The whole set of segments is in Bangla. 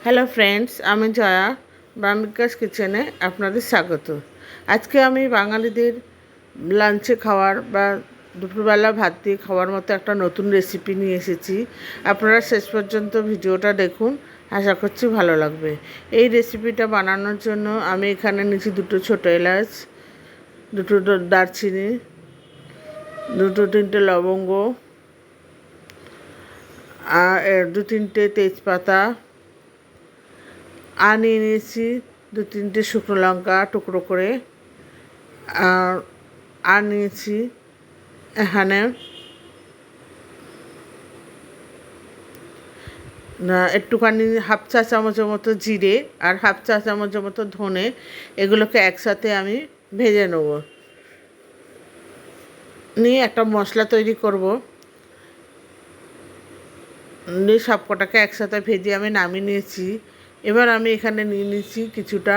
হ্যালো ফ্রেন্ডস, আমি জয়া বামিকাস কিচেনে আপনাদের স্বাগত। আজকে আমি বাঙালিদের লাঞ্চে খাওয়ার বা দুপুরবেলা ভাত দিয়ে খাওয়ার মতো একটা নতুন রেসিপি নিয়ে এসেছি। আপনারা শেষ পর্যন্ত ভিডিওটা দেখুন, আশা করছি ভালো লাগবে। এই রেসিপিটা বানানোর জন্য আমি এখানে নিয়েছি দুটো ছোটো এলাচ, দুটো দারচিনি, দুটো তিনটে লবঙ্গ, আর দু তিনটে তেজপাতা, আর নিয়ে নিয়েছি দু তিনটে শুকনো লঙ্কা টুকরো করে, আর নিয়েছি এখানে একটুখানি হাফ চা চামচের মতো জিরে আর হাফ চা চামচের মতো ধনে। এগুলোকে একসাথে আমি ভেজে নেব, নিয়ে একটা মশলা তৈরি করব। নিয়ে সব কটাকে একসাথে ভেজে আমি নামিয়ে নিয়েছি। এবার আমি এখানে নিয়ে নিয়েছি কিছুটা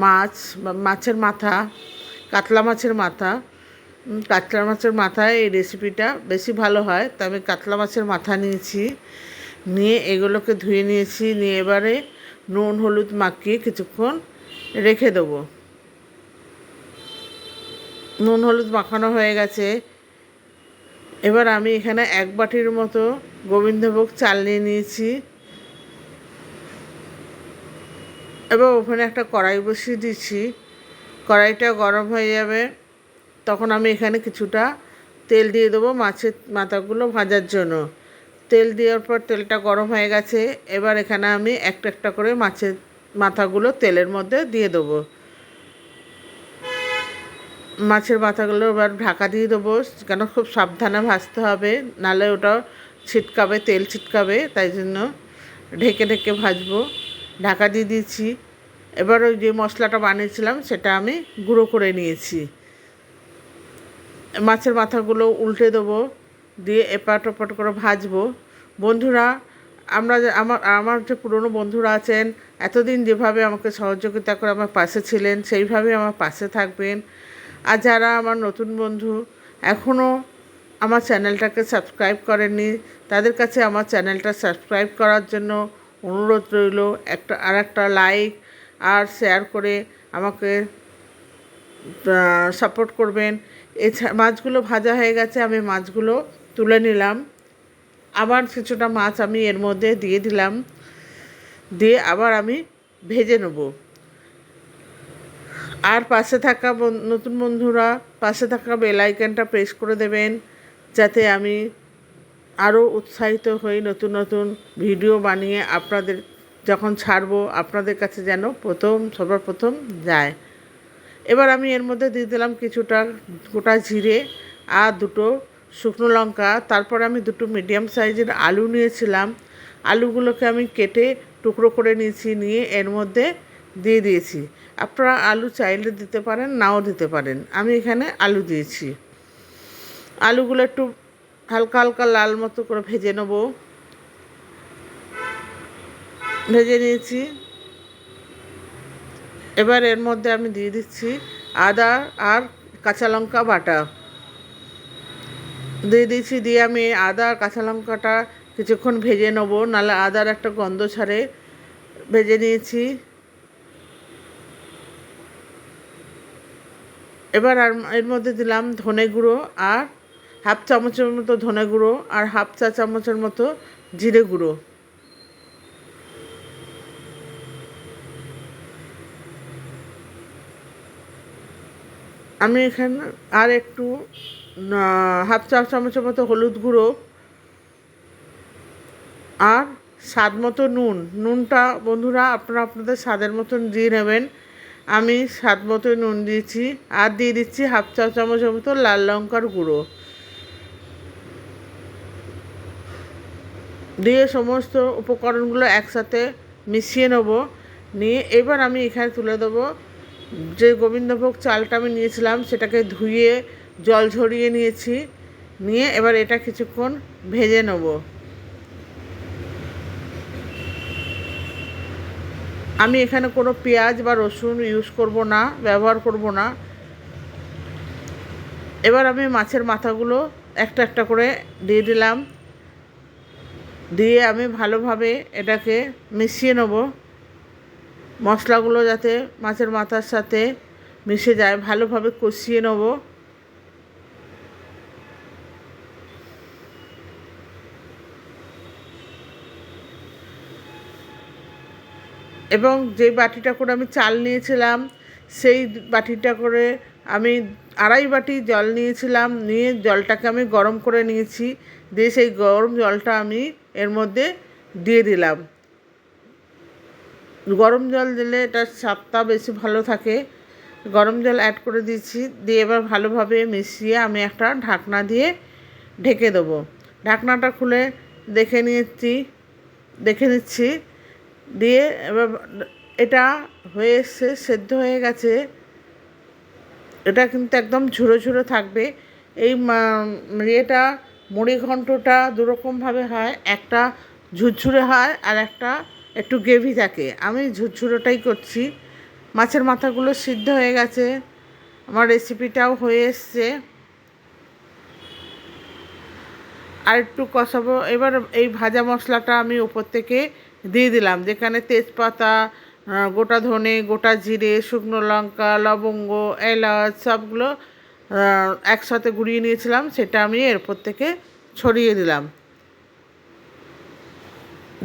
মাছ বা মাছের মাথা, কাতলা মাছের মাথা। কাতলা মাছের মাথায় এই রেসিপিটা বেশি ভালো হয়, তো আমি কাতলা মাছের মাথা নিয়েছি। নিয়ে এগুলোকে ধুয়ে নিয়েছি, নিয়ে এবারে নুন হলুদ মাখিয়ে কিছুক্ষণ রেখে দেবো। নুন হলুদ মাখানো হয়ে গেছে। এবার আমি এখানে এক বাটির মতো গোবিন্দভোগ চাল নিয়ে নিয়েছি। এবার ওখানে একটা কড়াই বসিয়ে দিচ্ছি। কড়াইটা গরম হয়ে যাবে, তখন আমি এখানে কিছুটা তেল দিয়ে দেবো মাছের মাথাগুলো ভাজার জন্য। তেল দেওয়ার পর তেলটা গরম হয়ে গেছে। এবার এখানে আমি একটা একটা করে মাছের মাথাগুলো তেলের মধ্যে দিয়ে দেবো। মাছের মাথাগুলো এবার ঢাকা দিয়ে দেবো, কেন খুব সাবধানে ভাজতে হবে, নাহলে ওটা ছিটকাবে, তেল ছিটকাবে, তাই জন্য ঢেকে ঢেকে ভাজবো। ঢাকা দিয়ে দিয়েছি। এবার ওই যে মশলাটা বানিয়েছিলাম সেটা আমি গুঁড়ো করে নিয়েছি। মাছের মাথাগুলো উল্টে দেবো, দিয়ে এপাট ওপাট করে ভাজবো। বন্ধুরা, আমার যে পুরনো বন্ধুরা আছেন, এতদিন যেভাবে আমাকে সহযোগিতা করে আমার পাশে ছিলেন, সেইভাবে আমার পাশে থাকবেন। আর যারা আমার নতুন বন্ধু এখনও আমার চ্যানেলটাকে সাবস্ক্রাইব করেননি, তাদের কাছে আমার চ্যানেলটা সাবস্ক্রাইব করার জন্য অনুরোধ রইল। একটা লাইক আর শেয়ার করে আমাকে সাপোর্ট করবেন। মাছগুলো ভাজা হয়ে গেছে, আমি মাছগুলো তুলে নিলাম। আবার কিছুটা মাছ আমি এর মধ্যে দিয়ে দিলাম, দিয়ে আবার আমি ভেজে নেব। আর পাশে থাকা নতুন বন্ধুরা পাশে থাকা বেল আইকনটা প্রেস করে দেবেন, যাতে আমি আরও উৎসাহিত হই নতুন নতুন ভিডিও বানিয়ে আপনাদের যখন ছাড়বো আপনাদের কাছে যেন সবার প্রথম যায়। এবার আমি এর মধ্যে দিয়ে দিলাম কিছুটা গোটা জিরে আর দুটো শুকনো লঙ্কা। তারপর আমি দুটো মিডিয়াম সাইজের আলু নিয়েছিলাম, আলুগুলোকে আমি কেটে টুকরো করে নিয়েছি, নিয়ে এর মধ্যে দিয়ে দিয়েছি। আপনারা আলু চাইলে দিতে পারেন, নাও দিতে পারেন। আমি এখানে আলু দিয়েছি। আলুগুলো একটু হালকা হালকা লাল মতো করে ভেজে নেব। ভেজে নিয়েছি। এবার এর মধ্যে আমি দিয়ে দিচ্ছি আদা আর কাঁচা লঙ্কা বাটা দিয়ে দিচ্ছি। দিয়ে আমি আদা আর কাঁচা লঙ্কাটা কিছুক্ষণ ভেজে নেব, নাহলে আদার একটা গন্ধ ছাড়ে। ভেজে নিয়েছি। এবার আর এর মধ্যে দিলাম ধনে গুঁড়ো আর হাফ চামচের মতো ধনে গুঁড়ো আর হাফ চা চামচের মতো জিরে গুঁড়ো। আমি এখানে আর একটু হাফ চা চামচের মতো হলুদ গুঁড়ো আর স্বাদ মতো নুনটা বন্ধুরা আপনারা আপনাদের স্বাদের মতন দিয়ে নেবেন। আমি স্বাদ মতো নুন দিয়েছি। আর দিয়ে দিচ্ছি হাফ চা চামচের মতো লাল লঙ্কার গুঁড়ো। দিয়ে সমস্ত উপকরণগুলো একসাথে মিশিয়ে নেব। নিয়ে এবার আমি এখানে তুলে দেবো যে গোবিন্দভোগ চালটা আমি নিয়েছিলাম, সেটাকে ধুয়ে জল ঝরিয়ে নিয়েছি। নিয়ে এবার এটা কিছুক্ষণ ভেজে নেব। আমি এখানে কোনো পেঁয়াজ বা রসুন ব্যবহার করব না। এবার আমি মাছের মাথাগুলো একটা একটা করে দিয়ে দিলাম। দিয়ে আমি ভালোভাবে এটাকে মিশিয়ে নেব। মশলাগুলো যাতে মাছের মাথার সাথে মিশে যায়, ভালোভাবে কষিয়ে নেব। এবং যে বাটিটা করে আমি চাল নিয়েছিলাম, সেই বাটিটা করে আমি 2.5 বাটি জল নিয়েছিলাম, নিয়ে জলটাকে আমি গরম করে নিয়েছি। দিয়ে সেই গরম জলটা আমি এর মধ্যে দিয়ে দিলাম। গরম জল দিলে এটার স্বাদটা বেশি ভালো থাকে। গরম জল অ্যাড করে দিয়েছি। দিয়ে এবার ভালোভাবে মিশিয়ে আমি একটা ঢাকনা দিয়ে ঢেকে দেবো। ঢাকনাটা খুলে দেখে নিচ্ছি। দিয়ে এবার এটা হয়ে এসছে, সেদ্ধ হয়ে গেছে। এটা কিন্তু একদম ঝুরো ঝুরো থাকবে। এই ইয়েটা মুড়ি ঘন্টটা দুরকমভাবে হয়, একটা ঝুরঝুরে হয় আর একটা একটু গ্রেভি থাকে। আমি ঝুরঝুরোটাই করছি। মাছের মাথাগুলো সিদ্ধ হয়ে গেছে, আমার রেসিপিটাও হয়ে এসছে। আর একটু কষাবো। এবার এই ভাজা মশলাটা আমি উপর থেকে দিয়ে দিলাম, যেখানে তেজপাতা, গোটা ধনে, গোটা জিরে, শুকনো লঙ্কা, লবঙ্গ, এলাচ সবগুলো একসাথে গুঁড়িয়ে নিয়েছিলাম, সেটা আমি এর উপর থেকে ছড়িয়ে দিলাম।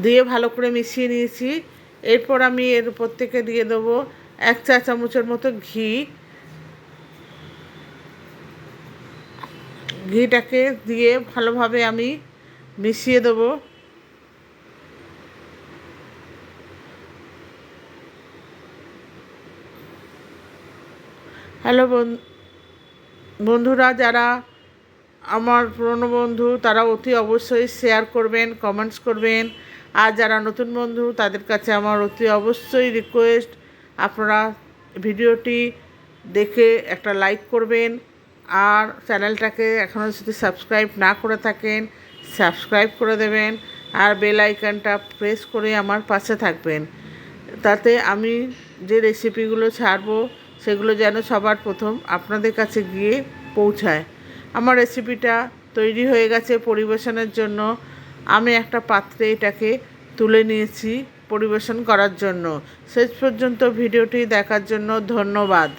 দিয়ে ভালো করে মিশিয়ে নিয়েছি। এরপর আমি এর উপর থেকে দিয়ে দেবো 1 চা চামচের মতো ঘি। ঘিটাকে দিয়ে ভালোভাবে আমি মিশিয়ে দেবো। হ্যালো বন্ধুরা, যারা আমার পুরনো বন্ধু তারা অতি অবশ্যই শেয়ার করবেন, কমেন্টস করবেন। আর যারা নতুন বন্ধু তাদের কাছে আমার অতি অবশ্যই রিকোয়েস্ট, আপনারা ভিডিওটি দেখে একটা লাইক করবেন। আর চ্যানেলটাকে এখনও যদি সাবস্ক্রাইব না করে থাকেন, সাবস্ক্রাইব করে দেবেন। আর বেল আইকনটা প্রেস করে আমার পাশে থাকবেন, তাতে আমি যে রেসিপিগুলো ছাড়বো সেগুলো যেন সবার প্রথম আপনাদের কাছে গিয়ে পৌঁছায়। আমার রেসিপিটা তৈরি হয়ে গেছে পরিবেশনের জন্য। আমি একটা পাত্রে এটাকে তুলে নিয়েছি পরিবেশন করার জন্য। শেষ পর্যন্ত ভিডিওটি দেখার জন্য ধন্যবাদ।